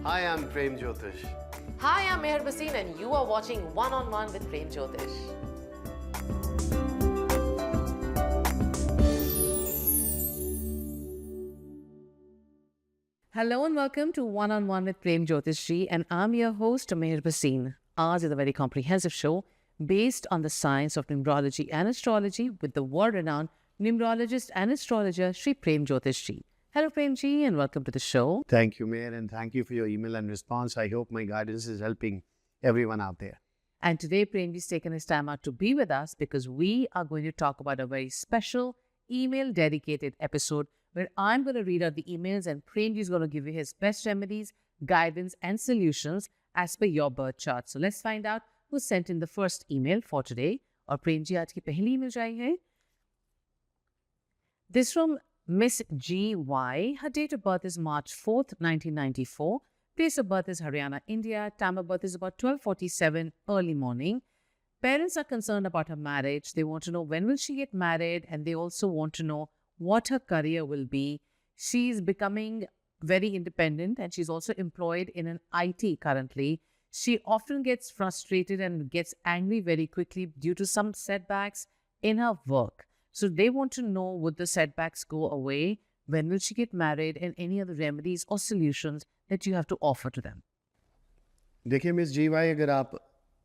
Hi, I'm Prem Jyotish. Hi, I'm Meher Basin and you are watching One on One with Prem Jyotish. Hello and welcome to One on One with Prem Jyotish and I'm your host Meher Basin. Ours is a very comprehensive show based on the science of numerology and astrology with the world-renowned numerologist and astrologer Shri Prem Jyotish. Hello Premji and welcome to the show. Thank you, Mayor, and thank you for your email and response. I hope my guidance is helping everyone out there. And today Premji's taken his time out to be with us because we are going to talk about a very special email dedicated episode where I'm going to read out the emails and Premji is going to give you his best remedies, guidance and solutions as per your birth chart. So let's find out who sent in the first email for today. और प्रेमजी आज की पहली email आई है. This from Miss G.Y. Her date of birth is March 4th, 1994. Place of birth is Haryana, India. Time of birth is about 12:47 early morning. Parents are concerned about her marriage. They want to know when will she get married and they also want to know what her career will be. She's becoming very independent and she's also employed in an IT currently. She often gets frustrated and gets angry very quickly due to some setbacks in her work. So they want to know, would the setbacks go away? When will she get married? And any other remedies or solutions that you have to offer to them? देखिए miss जीवाई, अगर आप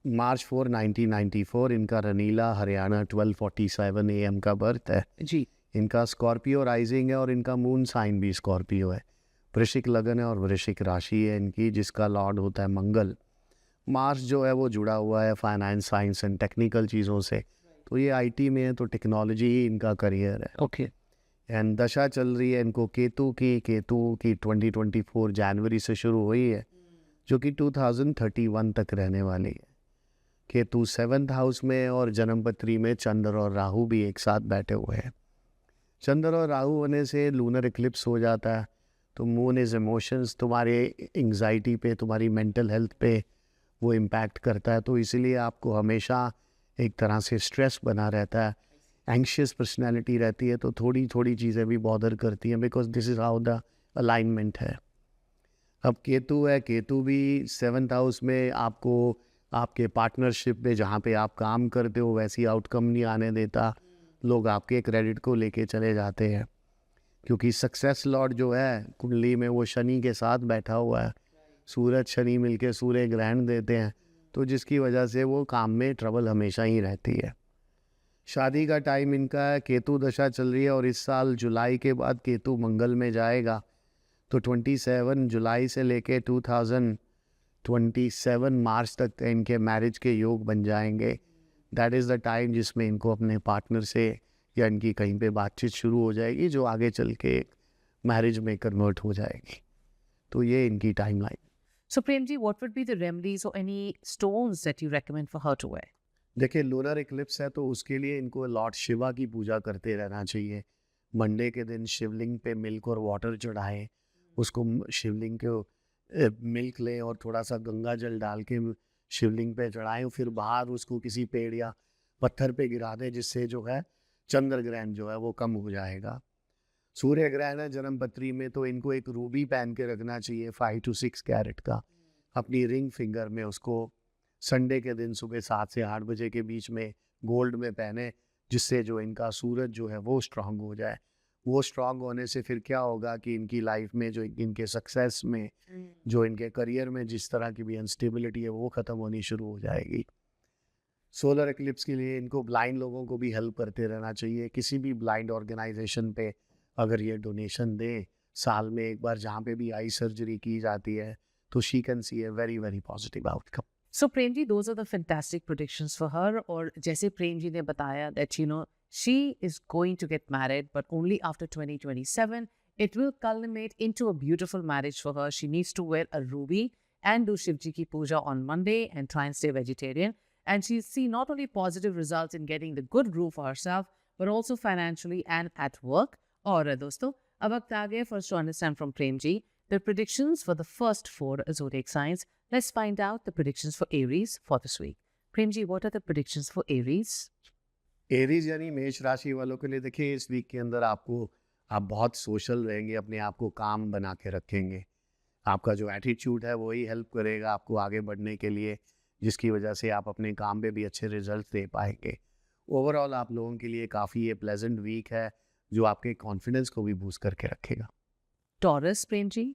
मार्च 4 1994 इनका रनीला Haryana 12:47 AM का birth है जी. इनका Scorpio rising है और इनका मून साइन भी स्कॉर्पियो है. वृश्चिक लगन है और वृश्चिक राशि है इनकी, जिसका लॉर्ड होता है मंगल. मार्स जो है वो जुड़ा हुआ है फाइनेंस, साइंस एंड टेक्निकल चीज़ों से. तो ये आईटी में है तो टेक्नोलॉजी ही इनका करियर है. ओके. एंड दशा चल रही है इनको केतु की 2024 जनवरी से शुरू हुई है जो कि 2031 तक रहने वाली है. केतु 7th हाउस में और जन्मपत्री में चंद्र और राहु भी एक साथ बैठे हुए हैं. चंद्र और राहु होने से लूनर इक्लिप्स हो जाता है. तो मून इज इमोशंस, तुम्हारे एंग्जाइटी पे, तुम्हारी मेंटल हेल्थ पे वो इम्पैक्ट करता है. तो इसलिए आपको हमेशा एक तरह से स्ट्रेस बना रहता है, एंग्शियस पर्सनैलिटी रहती है. तो थोड़ी थोड़ी चीज़ें भी बॉदर करती हैं because this is how the alignment है. अब केतु है, केतु भी 7th हाउस में आपको आपके पार्टनरशिप में जहाँ पे आप काम करते हो वैसी आउटकम नहीं आने देता. लोग आपके क्रेडिट को लेके चले जाते हैं क्योंकि सक्सेस लॉर्ड जो है कुंडली में वो शनि के साथ बैठा हुआ है. सूरज शनि मिलके सूर्य ग्रहण देते हैं तो जिसकी वजह से वो काम में ट्रबल हमेशा ही रहती है. शादी का टाइम इनका है, केतु दशा चल रही है और इस साल जुलाई के बाद केतु मंगल में जाएगा. तो 27 जुलाई से लेके 2027 मार्च तक इनके मैरिज के योग बन जाएंगे. दैट इज़ द टाइम जिसमें इनको अपने पार्टनर से या इनकी कहीं पे बातचीत शुरू हो जाएगी जो आगे चल के मैरिज में कन्वर्ट हो जाएगी. तो ये इनकी timeline. So Premji, what would be the remedies or any stones that you recommend for her to wear? देखिए लूनर इक्लिप्स है तो उसके लिए इनको लॉर्ड शिवा की पूजा करते रहना चाहिए. मंडे के दिन शिवलिंग पे मिल्क और वाटर चढ़ाएं. उसको शिवलिंग को मिल्क लें और थोड़ा सा गंगा जल डाल के शिवलिंग पे चढ़ाएं. फिर बाहर उसको किसी पेड़ या पत्थर पे गिरा दें जिससे जो है चंद्र ग्रहण जो है वो कम हो जाएगा. सूर्य ग्रहण है जन्मपत्री में तो इनको एक रूबी पहन के रखना चाहिए 5 to 6 कैरेट का अपनी रिंग फिंगर में. उसको संडे के दिन सुबह 7 से 8 बजे के बीच में गोल्ड में पहने जिससे जो इनका सूरज जो है वो स्ट्रांग हो जाए. वो स्ट्रांग होने से फिर क्या होगा कि इनकी लाइफ में जो इनके सक्सेस में जो इनके करियर में जिस तरह की भी अनस्टेबिलिटी है वो ख़त्म होनी शुरू हो जाएगी. सोलर एक्लिप्स के लिए इनको ब्लाइंड लोगों को भी हेल्प करते रहना चाहिए. किसी भी ब्लाइंड ऑर्गेनाइजेशन पे अगर ये डोनेशन दें साल में एक बार जहाँ पे भी आई सर्जरी की जाती है तो she can see a very very positive outcome. So Premji, those are the fantastic predictions for her. और जैसे प्रेमजी ने बताया that she is going to get married but only after 2027. It will culminate into a beautiful marriage for her. She needs to wear a ruby and do Shivji ki puja on Monday and try and stay vegetarian. And she'll see not only positive results in getting the good groove for herself but also financially and at work. और दोस्तों अब वक्त आ गया for us to understand from Premji the predictions for the first 4 zodiac signs. Let's find out the predictions for Aries for this week. Premji, what are the predictions for Aries? Aries यानी मेष राशि वालों के लिए देखिए इस week के अंदर आप बहुत सोशल रहेंगे, अपने आप को काम बना के रखेंगे. आपका जो एटीट्यूड है वही हेल्प करेगा आपको आगे बढ़ने के लिए, जिसकी वजह से आप अपने काम पे भी अच्छे रिजल्ट दे पाएंगे। ओवरऑल आप लोगों के लिए काफ़ी ये प्लेजेंट वीक है जो आपके कॉन्फिडेंस को भी बूस्ट करके रखेगा। Taurus, Prem ji?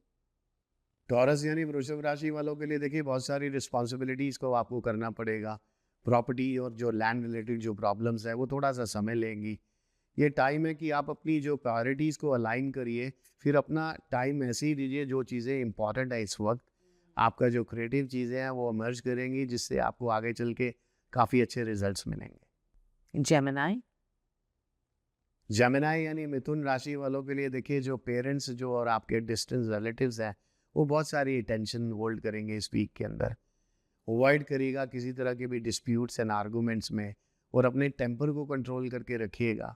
टॉरस यानी वृषभ राशि वालों के लिए देखिए बहुत सारी रिस्पॉन्सिबिलिटीज़ को आपको करना पड़ेगा। प्रॉपर्टी और जो लैंड रिलेटेड जो प्रॉब्लम्स है वो थोड़ा सा समय लेंगी। ये टाइम है कि आप अपनी जो प्रायोरिटीज़ को अलाइन करिए, फिर अपना टाइम ऐसे ही दीजिए जो चीज़ें इंपॉर्टेंट है इस वक्त। आपका जो क्रिएटिव चीज़ें हैं वो इमर्ज करेंगी, जिससे आपको आगे चल के काफ़ी अच्छे रिजल्ट्स मिलेंगे। Gemini? जेमिनाई यानी मिथुन राशि वालों के लिए देखिए जो पेरेंट्स जो और आपके डिस्टेंस रिलेटिव्स हैं वो बहुत सारी टेंशन होल्ड करेंगे इस वीक के अंदर। अवॉइड करिएगा किसी तरह के भी डिस्प्यूट्स एंड आर्गूमेंट्स में, और अपने टेम्पर को कंट्रोल करके रखिएगा।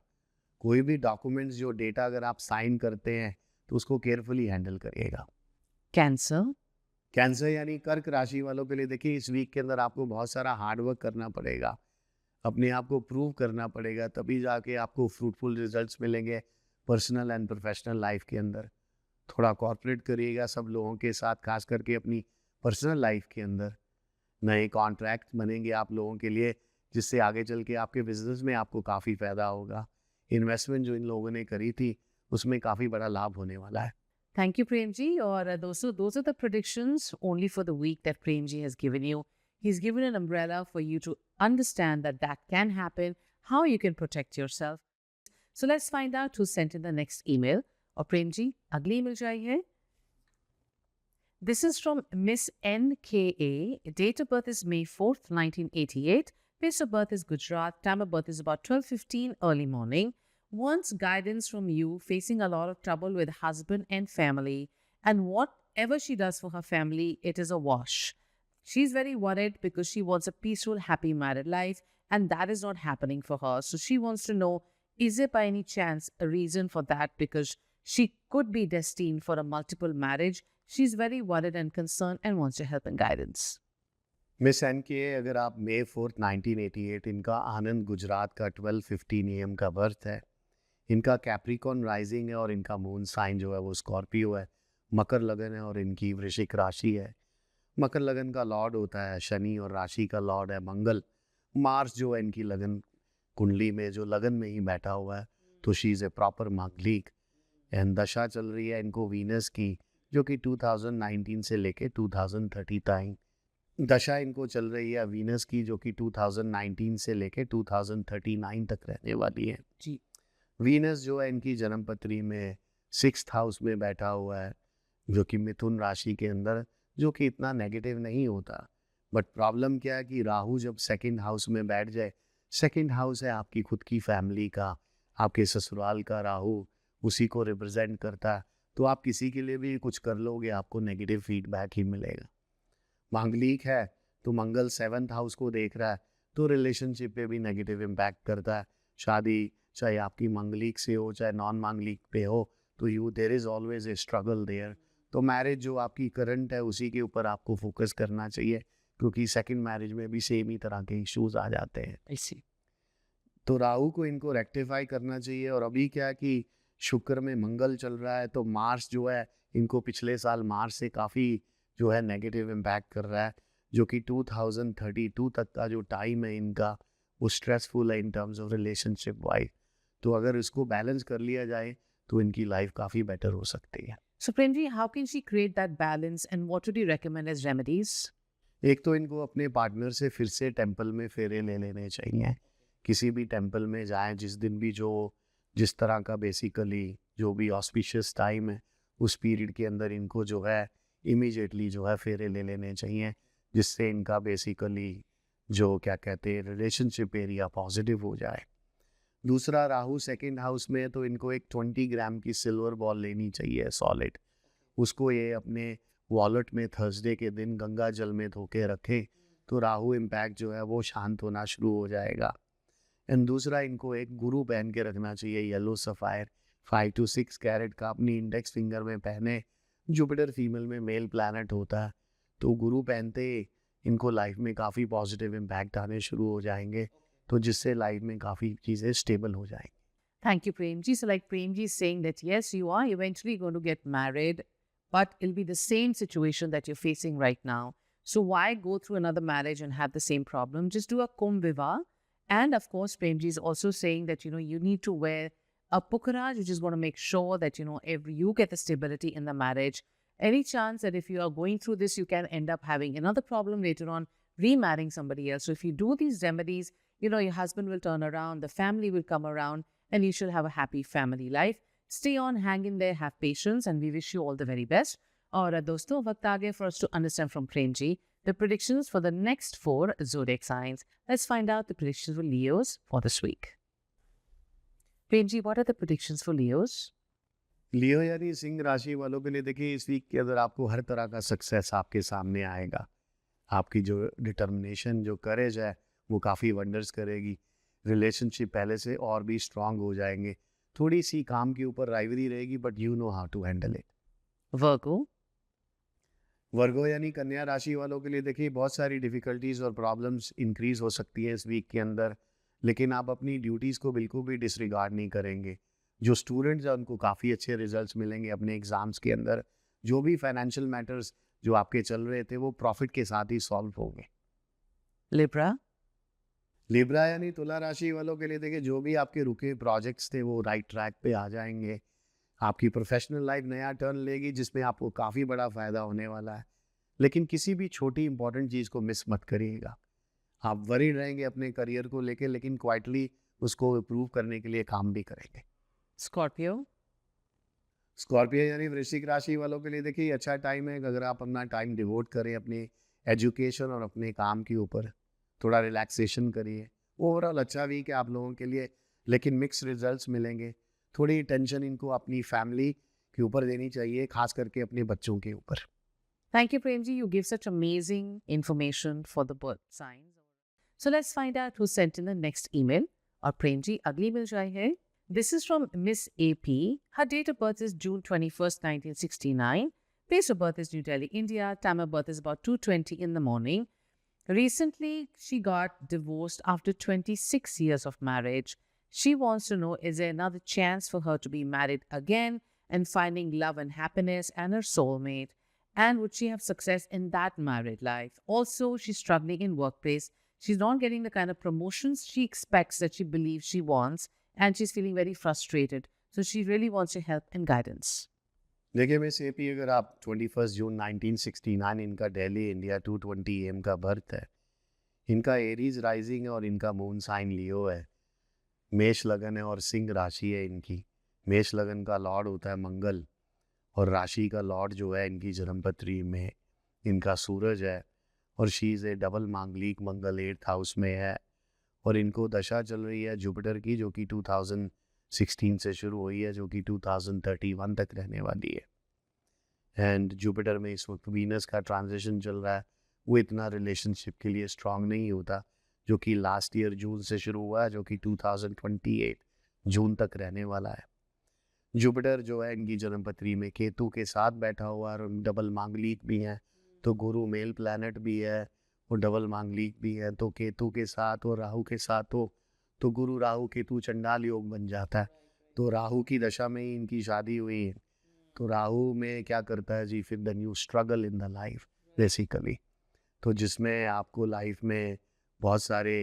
कोई भी डॉक्यूमेंट्स जो डेटा अगर आप साइन करते हैं तो उसको केयरफुली हैंडल करिएगा। Cancer? कैंसर यानी कर्क राशि वालों के लिए देखिए इस वीक के अंदर आपको बहुत सारा हार्डवर्क करना पड़ेगा, अपने आप को प्रूव करना पड़ेगा, तभी जाके आपको फ्रूटफुल रिजल्ट्स मिलेंगे पर्सनल एंड प्रोफेशनल लाइफ के अंदर। थोड़ा कॉर्पोरेट करिएगा सब लोगों के साथ, खास करके अपनी पर्सनल लाइफ के अंदर। नए कॉन्ट्रैक्ट बनेंगे आप लोगों के लिए, जिससे आगे चल के आपके बिजनेस में आपको काफ़ी फ़ायदा होगा। इन्वेस्टमेंट जो इन लोगों ने करी थी उसमें काफ़ी बड़ा लाभ होने वाला है। Thank you, Prem ji. Or those are the predictions only for the week that Prem ji has given you. He's given an umbrella for you to understand that that can happen, how you can protect yourself. So let's find out who sent in the next email. Or Prem ji, अगली email चाहिए. This is from Miss NKA. Date of birth is May 4th, 1988. Place of birth is Gujarat. Time of birth is about 12:15 early morning. Wants guidance from you, facing a lot of trouble with husband and family. And whatever she does for her family, it is a wash. She's very worried because she wants a peaceful, happy married life, and that is not happening for her. So she wants to know, is there by any chance a reason for that? Because she could be destined for a multiple marriage. She's very worried and concerned and wants your help and guidance. Miss N के, अगर आप May 4th 1988, इनका आनंद गुजरात का 12:15 AM का birth है। इनका Capricorn rising है और इनका मून साइन जो है वो स्कॉर्पियो है। मकर लगन है और इनकी वृश्चिक राशि है। मकर लगन का लॉर्ड होता है शनि और राशि का लॉर्ड है मंगल। मार्स जो है इनकी लगन कुंडली में जो लगन में ही बैठा हुआ है, तो शी इज़ ए प्रॉपर मांगलिक। एंड दशा चल रही है इनको वीनस की, जो कि 2019 से लेके 2030 तक दशा इनको चल रही है वीनस की, जो कि 2019 से लेके 2039 तक रहने वाली है। जी। वीनस जो है इनकी जन्मपत्री में 6th हाउस में बैठा हुआ है, जो कि मिथुन राशि के अंदर, जो कि इतना नेगेटिव नहीं होता। बट प्रॉब्लम क्या है कि राहु जब 2nd हाउस में बैठ जाए, 2nd हाउस है आपकी खुद की फैमिली का, आपके ससुराल का राहु उसी को रिप्रेजेंट करता है। तो आप किसी के लिए भी कुछ कर लोगे आपको नेगेटिव फीडबैक ही मिलेगा। मांगलिक है तो मंगल 7th हाउस को देख रहा है, तो रिलेशनशिप पे भी नेगेटिव इम्पैक्ट करता है। शादी चाहे आपकी मांगलिक से हो चाहे नॉन मांगलिक पे हो, तो there is always a struggle there. तो मैरिज जो आपकी करंट है उसी के ऊपर आपको फोकस करना चाहिए, क्योंकि 2nd मैरिज में भी सेम ही तरह के इश्यूज आ जाते हैं। ऐसी तो राहु को इनको रेक्टिफाई करना चाहिए। और अभी क्या है कि शुक्र में मंगल चल रहा है, तो मार्स जो है इनको पिछले साल मार्च से काफ़ी जो है नेगेटिव इम्पैक्ट कर रहा है, जो कि 2032 तक का जो टाइम है इनका वो स्ट्रेसफुल है in terms of relationship wise. तो अगर इसको बैलेंस कर लिया जाए तो इनकी लाइफ काफ़ी बेटर हो सकती है। So, Prem ji, how can she create that balance and what would you recommend as remedies? एक तो इनको अपने पार्टनर से फिर से टेंपल में फेरे ले लेने चाहिए। किसी भी टेंपल में जाएं जिस दिन भी जो जिस तरह का बेसिकली जो भी ऑस्पिशियस टाइम है उस पीरियड के अंदर इनको जो है इमीडिएटली जो है फेरे ले लेने चाहिए, जिससे इनका बेसिकली जो क्या कहते हैं रिलेशनशिप एरिया पॉजिटिव हो जाए। दूसरा, राहु 2nd हाउस में है, तो इनको एक 20 ग्राम की सिल्वर बॉल लेनी चाहिए सॉलिड। उसको ये अपने वॉलेट में थर्सडे के दिन गंगा जल में धो के रखें, तो राहु इम्पैक्ट जो है वो शांत होना शुरू हो जाएगा। एंड दूसरा, इनको एक गुरु पहन के रखना चाहिए येलो सफ़ायर 5 to 6 कैरेट का, अपनी इंडेक्स फिंगर में पहने। जुपिटर फीमेल में मेल प्लैनेट होता है, तो गुरु पहनते इनको लाइफ में काफ़ी पॉजिटिव इम्पैक्ट आने शुरू हो जाएंगे, तो जिससे लाइफ में काफ़ी चीज़ें स्टेबल हो जाएंगी। Thank you, Prem ji. So, like Prem ji is saying that yes, you are eventually going to get married but it'll be the same situation that you're facing right now. So why go through another marriage and have the same problem? Just do a Kumbh Vivah. And of course, Premji is also saying that, you need to wear a Pukhraj, which is going to make sure that, you get the stability in the marriage. Any chance that if you are going through this, you can end up having another problem later on, remarrying somebody else. So if you do these remedies, your husband will turn around, the family will come around, and you should have a happy family life. Stay on, hang in there, have patience, and we wish you all the very best. और दोस्तों वक्त आ गया for us to understand from Premji the predictions for the next 4 zodiac signs. Let's find out the predictions for Leos for this week. Premji, what are the predictions for Leos? लियो यानी सिंह राशि वालों के लिए देखिए, इस वीक के अंदर आपको हर तरह का सक्सेस आपके सामने आएगा। आपकी जो डिटर्मिनेशन, जो करेज है, वो काफ़ी वंडर्स करेगी। रिलेशनशिप पहले से और भी स्ट्रांग हो जाएंगे। थोड़ी सी काम के ऊपर राइवरी रहेगी, but you know how to handle it. Virgo. Virgo यानी कन्या राशि वालों के लिए देखिए, बहुत सारी डिफ़िकल्टीज और प्रॉब्लम्स इंक्रीज हो सकती है इस वीक के अंदर, लेकिन आप अपनी ड्यूटीज़ को बिल्कुल भी डिसरिगार्ड नहीं करेंगे। जो स्टूडेंट्स हैं उनको काफ़ी अच्छे रिजल्ट्स मिलेंगे अपने एग्ज़ाम्स के अंदर। जो भी फाइनेंशियल मैटर्स जो आपके चल रहे थे वो प्रॉफिट के साथ ही सॉल्व होंगे। Libra. लिब्रा यानी तुला राशि वालों के लिए देखिए, जो भी आपके रुके प्रोजेक्ट्स थे वो राइट ट्रैक पे आ जाएंगे। आपकी प्रोफेशनल लाइफ नया टर्न लेगी, जिसमें आपको काफ़ी बड़ा फ़ायदा होने वाला है। लेकिन किसी भी छोटी इंपॉर्टेंट चीज़ को मिस मत करिएगा। आप वरीड रहेंगे अपने करियर को लेके, लेकिन क्वाइटली उसको इम्प्रूव करने के लिए काम भी करेंगे। Scorpio. स्कॉर्पियो यानी वृश्चिक राशि वालों के लिए देखिए, अच्छा टाइम है अगर आप अपना टाइम डिवोट करें अपनी एजुकेशन और अपने काम के ऊपर, थोड़ा रिलैक्सेशन करिए। ओवरऑल अच्छा वीक है आप लोगों के लिए, लेकिन मिक्स रिजल्ट्स मिलेंगे। थोड़ी टेंशन इनको अपनी फैमिली के ऊपर देनी चाहिए, खास करके अपने बच्चों के ऊपर। Thank you, Premji. You give such amazing information for the birth signs. So let's find out who sent in the next email. और Premji, अगली email जो आई है, this is from Miss AP. Her date of birth is June 21st, 1969. Place of birth is New Delhi, India. Time of birth is about 2:20 in the morning. Recently, she got divorced after 26 years of marriage. She wants to know, is there another chance for her to be married again and finding love and happiness and her soulmate? And would she have success in that married life? Also, she's struggling in workplace. She's not getting the kind of promotions she expects that she believes she wants, and she's feeling very frustrated. So she really wants your help and guidance. देखिए miss AP, अगर आप 21 जून 1969 इनका Delhi India 2:20 AM का birth है, इनका Aries rising है और इनका मून साइन लियो है। मेष लगन है और सिंह राशि है इनकी। मेष लगन का लॉर्ड होता है मंगल, और राशि का लॉर्ड जो है इनकी जन्मपत्री में इनका सूरज है, और शी इज़ ए डबल मांगलिक। मंगल 8th हाउस में है, और इनको दशा चल रही है जुपिटर की, जो कि 2016 से शुरू हुई है, जो कि 2031 तक रहने वाली है। एंड जुपिटर में इस वक्त वीनस का ट्रांजिशन चल रहा है। वो इतना रिलेशनशिप के लिए स्ट्रांग नहीं होता, जो कि लास्ट ईयर जून से शुरू हुआ है, जो कि 2028 जून तक रहने वाला है। जुपिटर जो है इनकी जन्मपत्री में केतु के साथ बैठा हुआ है, और डबल मांगलिक भी हैं। तो गुरु मेल प्लैनेट भी है और डबल मांगलिक भी है। तो केतु के साथ और राहु के साथ हो तो गुरु राहु केतु चंडाल योग बन जाता है। तो राहु की दशा में ही इनकी शादी हुई है। तो राहु में क्या करता है जी, फिर the new struggle in the life basically, तो जिसमें आपको लाइफ में बहुत सारे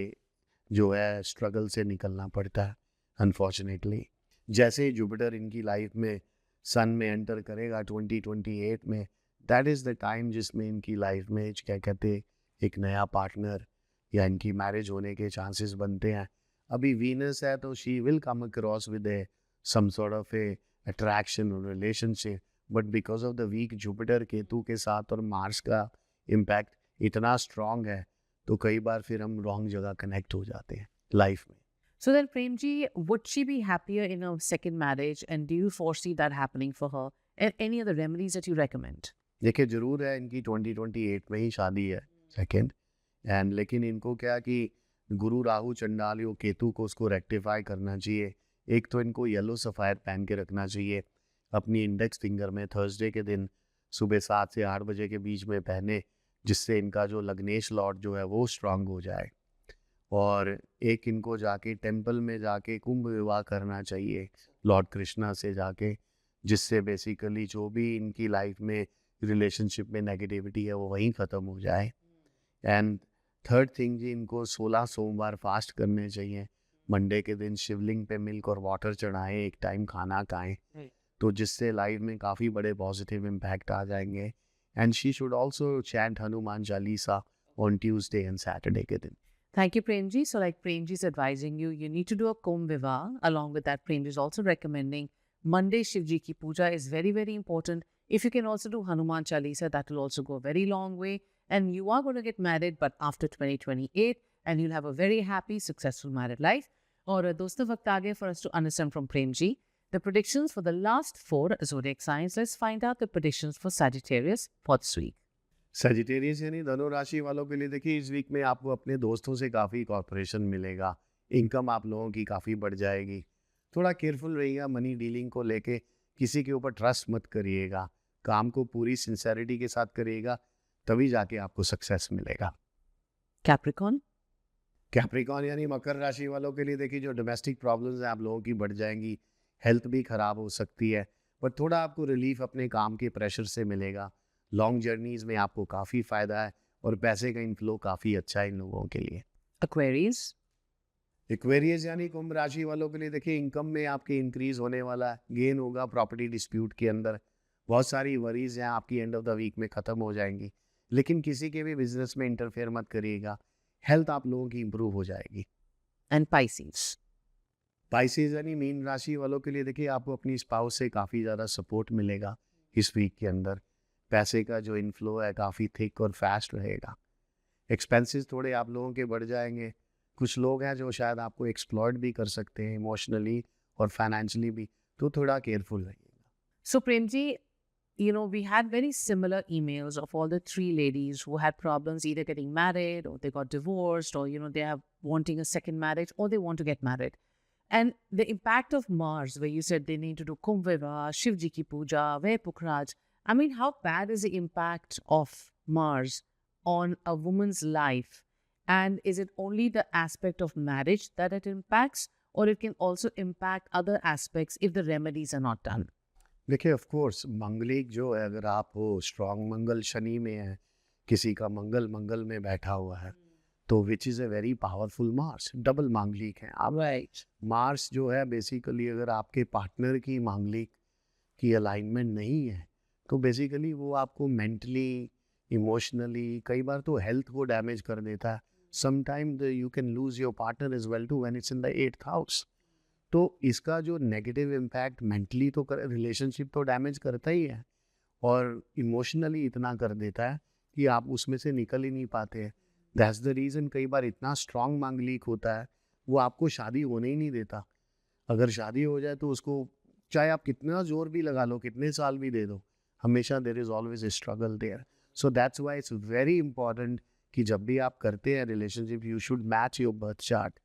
जो है स्ट्रगल से निकलना पड़ता है अनफॉर्चुनेटली। जैसे ही जुपिटर इनकी लाइफ में सन में एंटर करेगा 2028 में, दैट इज़ द टाइम जिसमें इनकी लाइफ में क्या कहते एक नया पार्टनर या इनकी मैरिज होने के चांसेस बनते हैं। अभी वीनस है तो she will come across with a some sort of a attraction और relationship, but because of the weak Jupiter Ketu के साथ और मार्स का इम्पैक्ट इतना स्ट्रॉन्ग है, तो कई बार फिर हम रॉन्ग जगह कनेक्ट हो जाते हैं लाइफ में। So then, Premji, would she be happier in a second marriage, and do you foresee that happening for her? And any other remedies that you recommend? देखिए ज़रूर है, इनकी 2028 में ही शादी है सेकेंड, एंड लेकिन इनको क्या कि गुरु राहु चंडाल योग केतु को उसको रेक्टिफाई करना चाहिए। एक तो इनको येलो सफ़ायर पहन के रखना चाहिए अपनी इंडेक्स फिंगर में, थर्सडे के दिन सुबह 7 से 8 बजे के बीच में पहने, जिससे इनका जो लग्नेश लॉर्ड जो है वो स्ट्रांग हो जाए। और एक इनको जाके टेंपल में जाके कुंभ विवाह करना चाहिए लॉर्ड कृष्णा से जाके, जिससे बेसिकली जो भी इनकी लाइफ में रिलेशनशिप में नेगेटिविटी है वो वहीं ख़त्म हो जाए। एंड थर्ड थिंग जी, इनको 16 सोमवार फास्ट करने चाहिए। मंडे के दिन शिवलिंग पे मिल्क और वाटर चढ़ाएं, एक टाइम खाना खाएं, तो जिससे लाइफ में काफ़ी बड़े पॉजिटिव इम्पैक्ट आ जाएंगे। And she should also chant Hanuman Chalisa on Tuesday and Saturday के दिन। Thank you, Premji. So, like Premji is advising you, you need to do a Kumbh Vivah. Along with that, Premji is also recommending Monday Shivji ki puja is very, very important. If you can also do Hanuman Chalisa, that will also go a very long way. And you are going to get married, but after 2028, and you'll have a very happy, successful married life. और दोस्तों वक्त आ गया for us to understand from Premji the predictions for the last 4 zodiac signs. Let's find out the predictions for Sagittarius for this week. Sagittarius यानी धनु राशि वालों के लिए देखिए, इस वीक में आपको अपने दोस्तों से काफ़ी कॉर्पोरेशन मिलेगा। इनकम आप लोगों की काफ़ी बढ़ जाएगी। थोड़ा केयरफुल रहिएगा मनी डीलिंग को लेके, किसी के ऊपर ट्रस्ट मत करिएगा। काम को पूरी सिंसेरिटी के साथ करिएगा, तभी जाके आपको सक्सेस मिलेगा। Capricorn. कैप्रिकॉन यानी मकर राशि वालों के लिए देखिए, जो डोमेस्टिक प्रॉब्लम्स हैं आप लोगों की बढ़ जाएंगी। हेल्थ भी ख़राब हो सकती है, पर थोड़ा आपको रिलीफ अपने काम के प्रेशर से मिलेगा। लॉन्ग जर्नीज़ में आपको काफ़ी फ़ायदा है और पैसे का इनफ्लो काफ़ी अच्छा है इन लोगों के लिए। Aquarius. एक्वेरियस यानी कुंभ राशि वालों के लिए देखिए, इनकम में आपके इंक्रीज होने वाला है, गेन होगा प्रॉपर्टी डिस्प्यूट के अंदर। बहुत सारी वरीज हैं आपकी एंड ऑफ द वीक में ख़त्म हो जाएंगी, लेकिन किसी के भी बिजनेस में इंटरफेयर मत करिएगा। हेल्थ आप लोगों की इंप्रूव हो जाएगी। And Pisces. पाइसेस यानी मीन राशि वालों के लिए देखिए, आपको अपनी स्पाउस से काफ़ी ज़्यादा सपोर्ट मिलेगा इस वीक के अंदर। पैसे का जो इनफ्लो है काफ़ी थिक और फास्ट रहेगा। एक्सपेंसेस थोड़े आप लोगों के बढ़ जाएंगे। कुछ लोग हैं जो शायद आपको एक्सप्लॉइट भी कर सकते हैं इमोशनली और फाइनेंशियली भी, तो थोड़ा केयरफुल रहिएगा। So, Premji, you know, we had very similar emails of all the 3 ladies who had problems either getting married or they got divorced or, you know, they have wanting a second marriage or they want to get married. And the impact of Mars, where you said they need to do Kumbh Vivah, Shivji ki puja, Veh Pukhraj. I mean, how bad is the impact of Mars on a woman's life? And is it only the aspect of marriage that it impacts, or it can also impact other aspects if the remedies are not done? देखिए, of course manglik जो है, अगर आप हो strong मंगल शनि में है, किसी का मंगल मंगल में बैठा हुआ है, तो which is a very powerful Mars, double मांगलिक है आप। Right. मार्स जो है बेसिकली, अगर आपके पार्टनर की मांगलिक की अलाइनमेंट नहीं है, तो बेसिकली वो आपको मेंटली, इमोशनली, कई बार तो हेल्थ को डैमेज कर देता है। Sometime you can lose your partner as well too when it's in the 8th house. तो इसका जो नेगेटिव इम्पैक्ट मेंटली तो रिलेशनशिप तो डैमेज करता ही है, और इमोशनली इतना कर देता है कि आप उसमें से निकल ही नहीं पाते हैं। दैट्स द रीज़न कई बार इतना स्ट्रॉन्ग मांगलिक होता है, वो आपको शादी होने ही नहीं देता। अगर शादी हो जाए तो उसको चाहे आप कितना जोर भी लगा लो, कितने साल भी दे दो, हमेशा there is always a struggle there. So that's why it's very important कि जब भी आप करते हैं relationship, you should match your birth chart.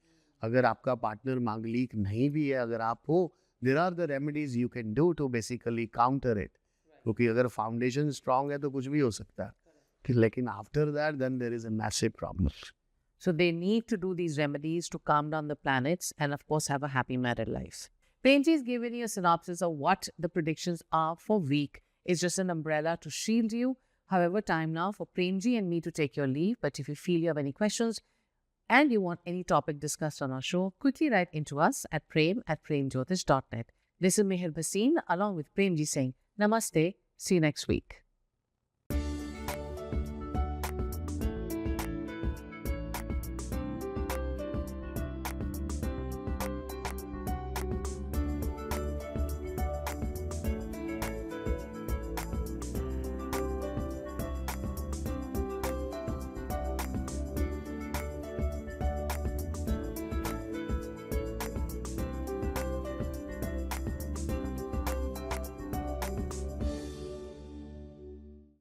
अगर आपका पार्टनर मांगलिक नहीं भी है, अगर आप हो, there are the remedies you can do to basically counter it. क्योंकि अगर फाउंडेशन स्ट्रांग है तो कुछ भी हो सकता है, लेकिन after that then there is a massive problem. So they need to do these remedies to calm down the planets and, of course, have a happy married life. Premji is giving you a synopsis of what the predictions are for week. It's just an umbrella to shield you. However, time now for Premji and me to take your leave. But if you feel you have any questions and you want any topic discussed on our show, quickly write into us at prem@premjyotish.net. This is Meher Bhasin along with Premji saying Namaste. See you next week.